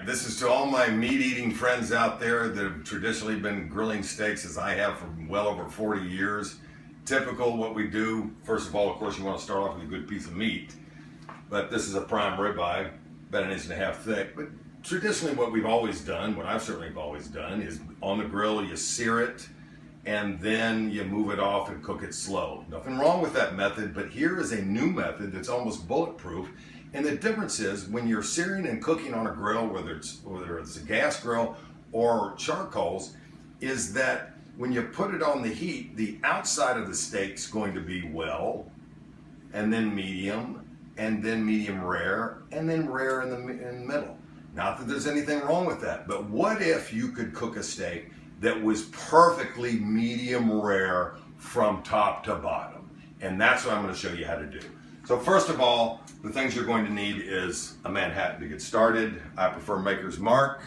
this is to all my meat-eating friends out there that have traditionally been grilling steaks as I have for well over 40 years. Typical what we do, first of all, of course, you want to start off with a good piece of meat. But this is a prime ribeye, about 1.5 inches thick. But traditionally what we've always done, what I've certainly always done, is on the grill you sear it and then you move it off and cook it slow. Nothing wrong with that method, but here is a new method that's almost bulletproof. And the difference is when you're searing and cooking on a grill, whether it's a gas grill or charcoals, is that when you put it on the heat, the outside of the steak's going to be well, and then medium rare, and then rare in the middle. Not that there's anything wrong with that, but what if you could cook a steak that was perfectly medium rare from top to bottom? And that's what I'm going to show you how to do. So first of all, the things you're going to need is a Manhattan to get started. I prefer Maker's Mark.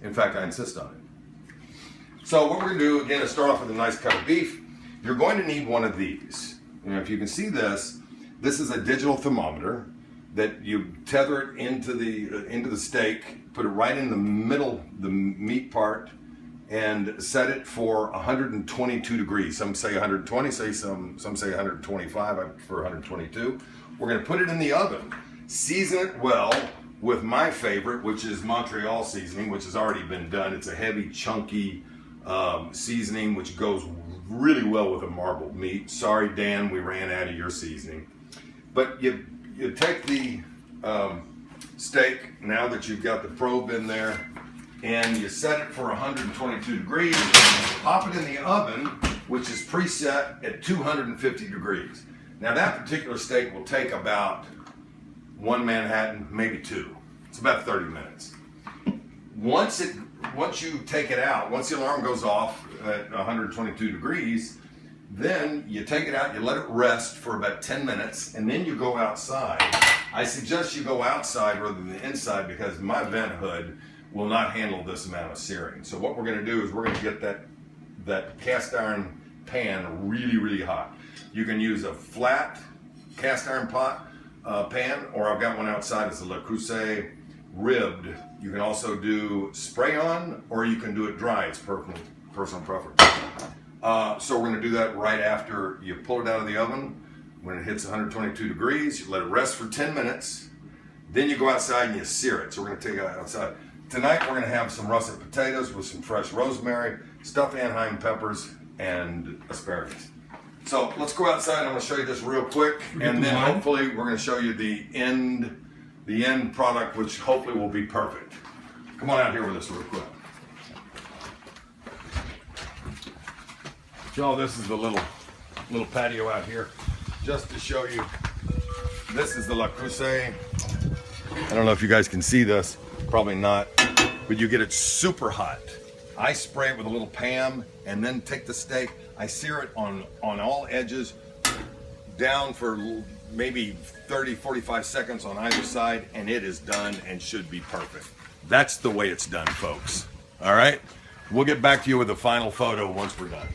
In fact, I insist on it. So what we're going to do, again, is start off with a nice cut of beef. You're going to need one of these. And if you can see this, this is a digital thermometer that you tether it into the steak, put it right in the middle, the meat part, and set it for 122 degrees. Some say 120, some say 125. I prefer 122. We're going to put it in the oven. Season it well with my favorite, which is Montreal seasoning, which has already been done. It's a heavy, chunky seasoning, which goes really well with a marbled meat. Sorry, Dan, we ran out of your seasoning. But you take the steak, now that you've got the probe in there, and you set it for 122 degrees, pop it in the oven, which is preset at 250 degrees. Now that particular steak will take about 1 Manhattan, maybe 2. It's about 30 minutes. Once you take it out, once the alarm goes off at 122 degrees, then you take it out, you let it rest for about 10 minutes, and then you go outside. I suggest you go outside rather than the inside because my vent hood will not handle this amount of searing. So what we're going to do is we're going to get that cast iron pan really, really hot. You can use a flat cast iron pot pan, or I've got one outside. It's a Le Creuset ribbed. You can also do spray on, or you can do it dry. It's personal preference. So we're going to do that right after you pull it out of the oven. When it hits 122 degrees, you let it rest for 10 minutes. Then you go outside and you sear it. So we're going to take it outside. Tonight we're going to have some russet potatoes with some fresh rosemary, stuffed Anaheim peppers, and asparagus. So let's go outside. I'm going to show you this real quick, and then hopefully we're going to show you the end product, which hopefully will be perfect. Come on out here with us real quick. So this is the little patio out here, just to show you. This is the Le Creuset. I don't know if you guys can see this, probably not, but you get it super hot. I spray it with a little Pam and then take the steak. I sear it on all edges, down for maybe 30, 45 seconds on either side, and it is done and should be perfect. That's the way it's done, folks. All right? We'll get back to you with the final photo once we're done.